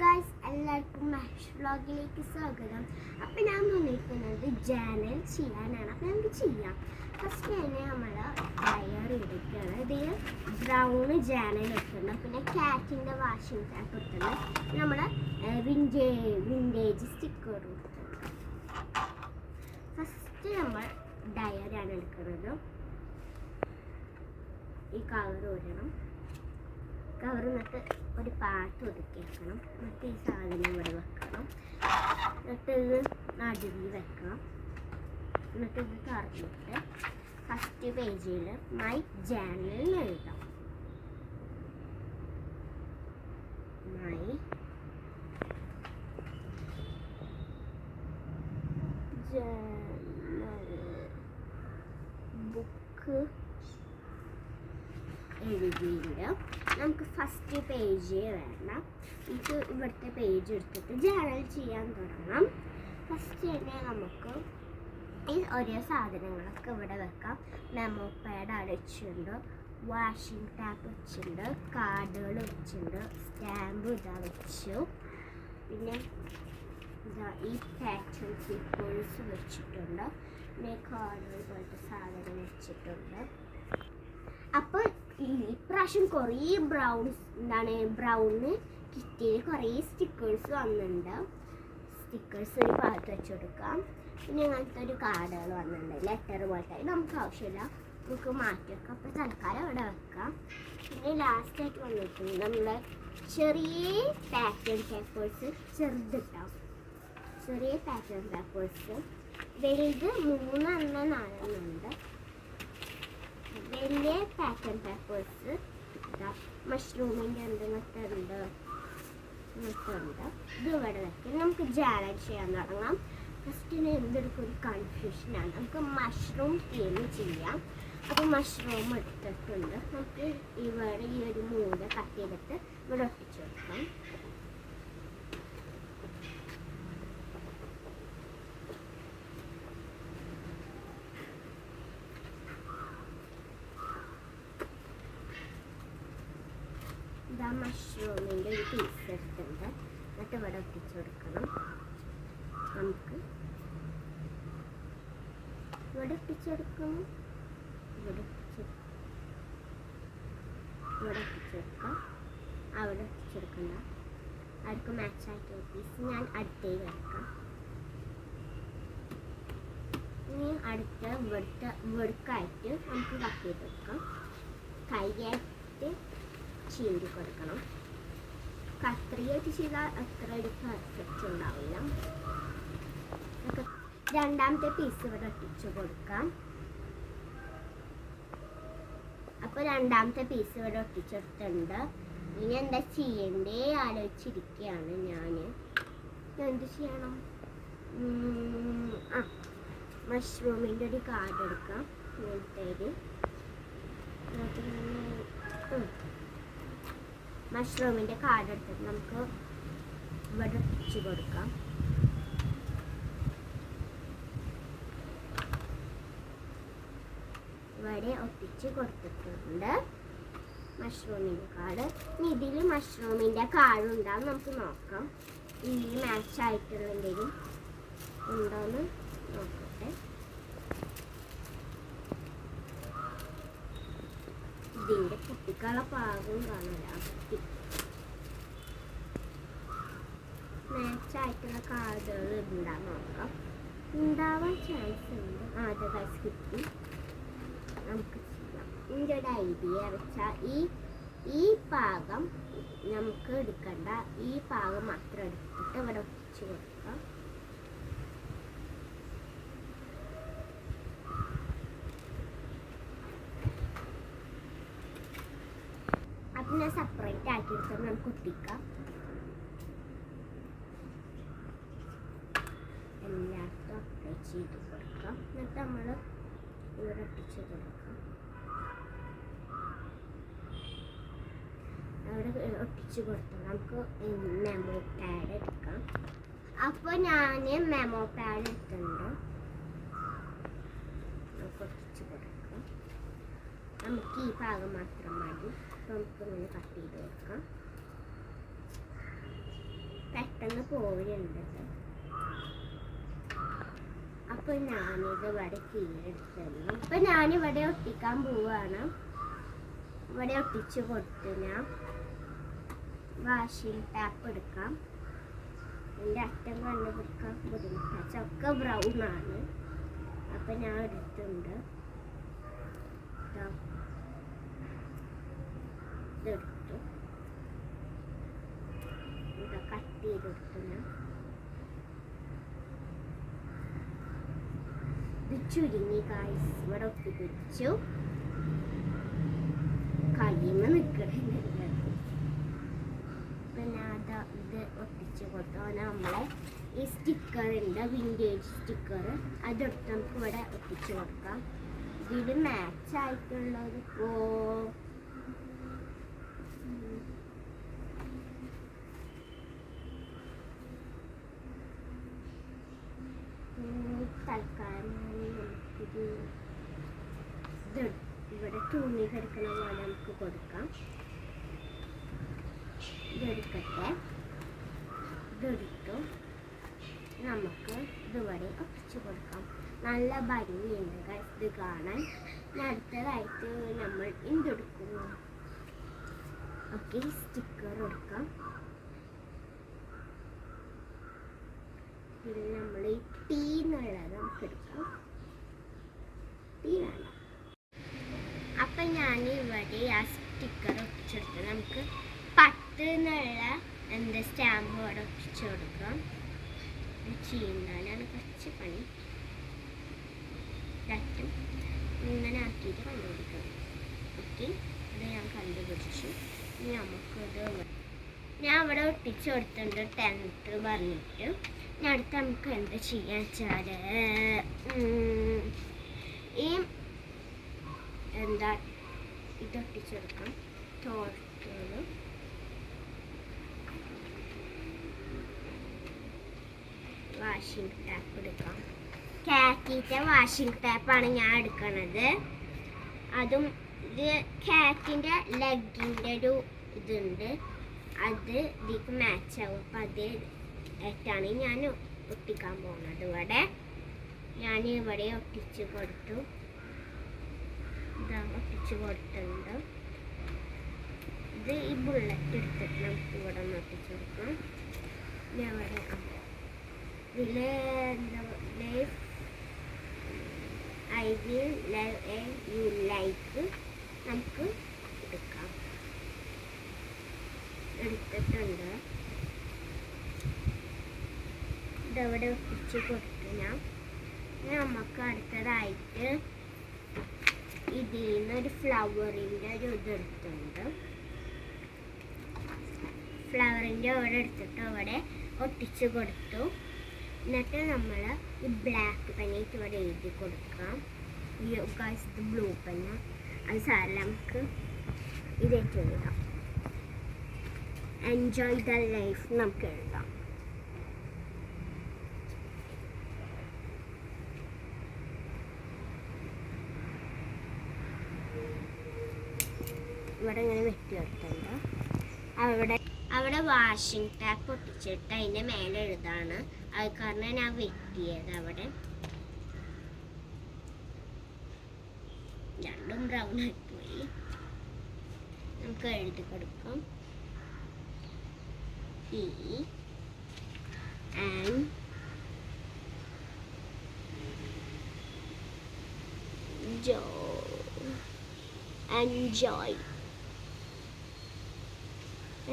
Guys, എല്ലാവർക്കും മഹേഷ് വ്ളോഗിലേക്ക് സ്വാഗതം. അപ്പം ഞാൻ വന്നിരിക്കുന്നത് ജനൽ ചെയ്യാനാണ്. അപ്പം നമുക്ക് ചെയ്യാം. ഫസ്റ്റ് തന്നെ നമ്മൾ ടയർ എടുക്കുകയാണ്. ഇതിൽ ബ്രൗൺ ജനൽ എടുക്കണം. പിന്നെ കാറ്റിൻ്റെ വാഷിംഗ് ടാപ്പ് എടുക്കണം. നമ്മൾ വിൻറ്റേജ് സ്റ്റിക്കർ കൊടുക്കണം. ഫസ്റ്റ് നമ്മൾ ടയറാണ് എടുക്കുന്നത്. ഈ കവർ ഊരണം. കവർ എന്നിട്ട് ഒരു പാട്ട് ഒതുക്കി വെക്കണം. എന്നിട്ട് ഈ സാധനം ഇവിടെ വെക്കണം. എന്നിട്ട് ഇത് നടുവിൽ വെക്കണം. എന്നിട്ട് ഇത് തുറന്നിട്ട് ഫസ്റ്റ് പേജിൽ മൈ ജേർണൽ എഴുതാം. മൈ ജേർണൽ ബുക്ക് എഴുതിയില്ല. നമുക്ക് ഫസ്റ്റ് പേജ് വേണം. നമുക്ക് ഇവിടുത്തെ പേജ് എടുത്തിട്ട് ജേർണൽ ചെയ്യാൻ തുടങ്ങാം. ഫസ്റ്റ് തന്നെ നമുക്ക് ഈ ഓരോ സാധനങ്ങളൊക്കെ ഇവിടെ വെക്കാം. മെമ്മോ പാഡ് അവിടെ വെച്ചിട്ടുണ്ട്, വാഷിംഗ് ടാപ്പ് വെച്ചിട്ടുണ്ട്, കാർഡുകൾ വെച്ചിട്ടുണ്ട്, സ്റ്റാമ്പ് ഇതാ വെച്ചു. പിന്നെ ഇതാ ഈ പാറ്റേൺ പേപ്പേഴ്സ് വെച്ചിട്ടുണ്ട്. പിന്നെ കാർഡുകൾ പോലത്തെ സാധനം വെച്ചിട്ടുണ്ട്. അപ്പോൾ ഇപ്രാവശ്യം കുറേ ബ്രൗണ് കിറ്റിയിൽ കുറേ സ്റ്റിക്കേഴ്സ് വന്നിട്ടുണ്ട്. സ്റ്റിക്കേഴ്സ് ഒരു ഭാഗത്ത് വെച്ച് കൊടുക്കാം. പിന്നെ അങ്ങനത്തെ ഒരു കാർഡുകൾ വന്നിട്ടുണ്ട്, ലെറ്റർ പോലത്തെ. നമുക്ക് ആവശ്യമില്ല, നമുക്ക് മാറ്റി വെക്കാം. അപ്പോൾ തൽക്കാലം അവിടെ വെക്കാം. പിന്നെ ലാസ്റ്റായിട്ട് വന്നിട്ടുണ്ട് നമ്മൾ ചെറിയ പാറ്റേൺ പേപ്പേഴ്സ്, ചെറുതിട്ടാം. ചെറിയ പാറ്റേൺ പേപ്പേഴ്സ് വലുത് 3 എണ്ണം 4 എണ്ണം. വലിയ പാറ്റേൺ പേപ്പേഴ്സ് മഷ്റൂമിൻ്റെ ഇങ്ങനത്തെ ഉണ്ട്. ഇത് ഇവിടെ വെക്കാം. നമുക്ക് ജേർണൽ ചെയ്യാൻ തുടങ്ങാം. ഫസ്റ്റിന് എന്തെടുക്കും ഒരു കൺഫ്യൂഷനാണ്. നമുക്ക് മഷ്റൂം തീം ചെയ്യാം. അപ്പോൾ മഷ്റൂം എടുത്തിട്ടുണ്ട്. നമുക്ക് ഇവിടെ ഈ ഒരു മൂല കട്ട് ചെയ്തിട്ട് ഇവിടെ ഒട്ടിച്ചു വെക്കാം. ഇതാ മഷ്റൂമിൻ്റെ ഒരു പീസ് എടുത്തിട്ടുണ്ട്. എന്നിട്ട് ഇവിടെ ഒട്ടിച്ചു കൊടുക്കണം. നമുക്ക് ഇവിടെ ഒട്ടിച്ചെടുക്കണം. ഇവിടെ ഒട്ടിച്ചെടുക്കാം. അവിടെ ഒട്ടിച്ചെടുക്കണ്ട. അവർക്ക് മാച്ചായിട്ടുള്ള പീസ് ഞാൻ അടുത്തേക്ക് വെക്കാം. ഇനി അടുത്ത വെടുക്കായിട്ട് നമുക്ക് കട്ട് ചെയ്ത് വെക്കാം. കൈയായിട്ട് ചീന്തി കൊടുക്കണം. കത്രിയായിട്ട് ചെയ്താൽ അത്ര ഒരു പെർഫെക്റ്റ് ഉണ്ടാവില്ല. രണ്ടാമത്തെ പീസ് ഇവിടെ ഒട്ടിച്ചു കൊടുക്കാം. അപ്പോൾ രണ്ടാമത്തെ പീസ് ഇവിടെ ഒട്ടിച്ചെടുത്തിട്ടുണ്ട്. ഇനി എന്താ ചെയ്യണ്ടേ ആലോചിച്ചിരിക്കുകയാണ് ഞാൻ. എന്ത് ചെയ്യണം? മഷ്റൂമിൻ്റെ ഒരു കാർഡ് എടുക്കാം. ഇങ്ങനത്തെ മഷ്റൂമിൻ്റെ കാർഡ് എടുത്തിട്ട് നമുക്ക് ഇവിടെ ഒട്ടിച്ച് കൊടുക്കാം. ഇവിടെ ഒട്ടിച്ച് കൊടുത്തിട്ടുണ്ട് മഷ്റൂമിൻ്റെ കാർഡ്. ഇനി ഇതിൽ മഷ്റൂമിൻ്റെ കാർഡ് ഉണ്ടാവും. നമുക്ക് നോക്കാം ഇതിൽ മാച്ചായിട്ടുള്ള എന്തെങ്കിലും ഉണ്ടോയെന്ന് നോക്കട്ടെ. ഇതിൻ്റെ കുട്ടിക്കുള്ള പാകം കാണില്ല. മാച്ചായിട്ടുള്ള കാർഡുകൾ ഉണ്ടാകാൻ നോക്കാം. ഉണ്ടാവാൻ ചാൻസ് ഉണ്ട്. അത് കിട്ടി. നമുക്ക് ചെയ്യാം. ഇതിൻ്റെ ഒരു ഐഡിയ വെച്ചാൽ ഈ പാകം നമുക്ക് എടുക്കണ്ട. ഈ പാകം മാത്രം എടുത്തിട്ട് ഇവിടെ ഒട്ടിച്ച് കൊടുക്കാം. പിന്നെ സെപ്പറേറ്റ് ആക്കി എടുത്താൽ നമുക്ക് ഒട്ടിക്കാം. എല്ലാത്തും അപ്ലൈ ചെയ്ത് കൊടുക്കാം. എന്നിട്ട് നമ്മൾ ഇവിടെ ഒട്ടിച്ച് കൊടുക്കാം. അവിടെ ഒട്ടിച്ച് കൊടുത്താൽ നമുക്ക് മെമ്മോ പാഡ് എടുക്കാം. അപ്പോൾ ഞാൻ മെമ്മോ പാഡ് എടുത്തിട്ടുണ്ട്. നമുക്ക് ഒട്ടിച്ച് കൊടുക്കാം. നമുക്ക് ഈ ഭാഗം മാത്രം മതി. നമുക്ക് ഇങ്ങനെ കട്ട് ചെയ്ത് കൊടുക്കാം. നിന്ന് പോരുന്നുണ്ട്. അപ്പൊ ഞാനിത് ഇവിടെ കീഴെടുത്തന്നു. അപ്പൊ ഞാനിവിടെ ഒട്ടിക്കാൻ പോവാണ്. ഇവിടെ ഒട്ടിച്ച് കൊടുത്തു. ഞാൻ വാഷിംഗ് ടാപ്പ് എടുക്കാം. എൻ്റെ അറ്റം കണ്ടുപിടിക്കാൻ ബുദ്ധിമുട്ടാണ്. ചക്ക ബ്രൗൺ ആണ്. അപ്പൊ ഞാൻ എടുത്തിട്ടുണ്ട്. ഇതെടുത്തു. ഇത് കട്ട് ചെയ്തെടുത്തു. ഞാൻ ഇത് ചുരുങ്ങി ഗായ്സ്. ഇവിടെ ഒട്ടിപ്പിടിച്ചു. കയ്യുമ്മ നിൽക്കണില്ല. പിന്നെ ഇത് ഒട്ടിച്ച് കൊടുത്തു. നമ്മളെ ഈ സ്റ്റിക്കർ ഉണ്ട്, വിൻറ്റേജ് സ്റ്റിക്കർ. അതെടുത്ത് നമുക്ക് ഇവിടെ ഒട്ടിച്ച് കൊടുക്കാം. ഇതിൽ മാച്ച് ആയിട്ടുള്ളത് തൽക്കാലം നമുക്കിത് ഇവിടെ തുണി കിടക്കണ പോലെ നമുക്ക് കൊടുക്കാം. ഇതെടുക്കട്ടെ. ഇതെടുത്തു നമുക്ക് ഇതുവരെ ഒട്ടിച്ചു കൊടുക്കാം. നല്ല ഭംഗിയുണ്ട് ഇത് കാണാൻ. അടുത്തതായിട്ട് നമ്മൾ എന്തെടുക്കുന്നു? ഓക്കെ, സ്റ്റിക്കർ എടുക്കാം. പിന്നെ നമ്മൾ ഈ ടീ എന്നുള്ളത് നമുക്ക് എടുക്കാം. ടീ വേണം. അപ്പം ഞാൻ ഇവിടെ ആ സ്റ്റിക്കർ ഒട്ടിച്ചെടുത്ത് നമുക്ക് 10 എന്നുള്ള സ്റ്റാമ്പ് ഇവിടെ ഒട്ടിച്ചു കൊടുക്കാം. ചെയ്യുന്നതാണ് കുറച്ച് പണി. രട്ടും ഇങ്ങനെ ആക്കിയിട്ട് കണ്ടുപിടിക്കണം. ഓക്കെ, അത് ഞാൻ കണ്ടുപിടിച്ചു. ഇനി നമുക്കിത് ഞാൻ ഇവിടെ ഒട്ടിച്ചു കൊടുത്തിട്ടുണ്ട് 10th പറഞ്ഞിട്ട്. ഇനി അടുത്ത് നമുക്ക് എന്ത് ചെയ്യാൻ വെച്ചാൽ ഈ ഇതൊട്ടിച്ചെടുക്കാം. തോർത്തുകൾ വാഷിംഗ് ടാപ്പ് എടുക്കാം. കാറ്റിൻ്റെ വാഷിംഗ് ടാപ്പാണ് ഞാൻ എടുക്കണത്. അതും ഇത് കാറ്റിൻ്റെ ലെഗിൻ്റെ ഒരു ഇതുണ്ട്, അത് ഇതിക്ക് മാച്ച് ആവും. അപ്പം അത് ആയിട്ടാണ് ഞാൻ ഒട്ടിക്കാൻ പോകുന്നത്. ഞാൻ ഇവിടെ ഒട്ടിച്ച് കൊടുത്തു. ഇതാ ഒട്ടിച്ച് കൊടുത്തിട്ടുണ്ട്. ഇത് ഈ ബുള്ളറ്റ് എടുത്തിട്ട് നമുക്ക് ഇവിടെ ഒന്ന് ഒട്ടിച്ച് കൊടുക്കാം. ഞാൻ ഇവിടെ I will love you like നമുക്ക് എടുക്കാം. എടുത്തിട്ടുണ്ട്. ഇതവിടെ ഒട്ടിച്ച് കൊടുത്തു. നമുക്ക് അടുത്തതായിട്ട് ഇതിൽ നിന്നൊരു ഫ്ലവറിൻ്റെ ഒരു ഇതെടുത്തുണ്ട്. ഫ്ലവറിൻ്റെ അവിടെ എടുത്തിട്ട് അവിടെ ഒട്ടിച്ച് കൊടുത്തു. എന്നിട്ട് നമ്മൾ ഈ ബ്ലാക്ക് പെന്നായിട്ട് ഇവിടെ എഴുതി കൊടുക്കാം. ഇത് ബ്ലൂ പെന്ന്, അത് സാരമില്ല, നമുക്ക് ഇതേറ്റ് എഴുതാം. എൻജോയ് ദ ലൈഫ് നമുക്ക് എഴുതാം. ഇവിടെ ഇങ്ങനെ വെട്ടി വെട്ടുണ്ട്. അവിടെ വാഷിംഗ് ടാപ്പ് ഒട്ടിച്ചിട്ട് അതിൻ്റെ മേലെ എഴുതാണ്. അത് കാരണം ഞാൻ വെട്ടിയത്. അവിടെ രണ്ടും ബ്രൗൺ ആയിപ്പോയി. നമുക്ക് എഴുതി കൊടുക്കാം.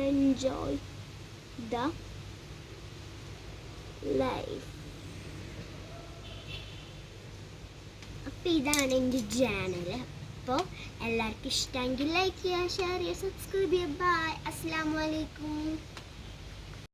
Enjoy the life. അപ്പോൾ ഇതാണ് എൻ്റെ ചാനൽ. അപ്പോൾ എല്ലാവർക്കും ഇഷ്ടമെങ്കിൽ ലൈക്ക് ചെയ്യുക, ഷെയർ ചെയ്യുക, സബ്സ്ക്രൈബ് ചെയ്യുക. ബൈ. അസ്സലാമു അലൈക്കും.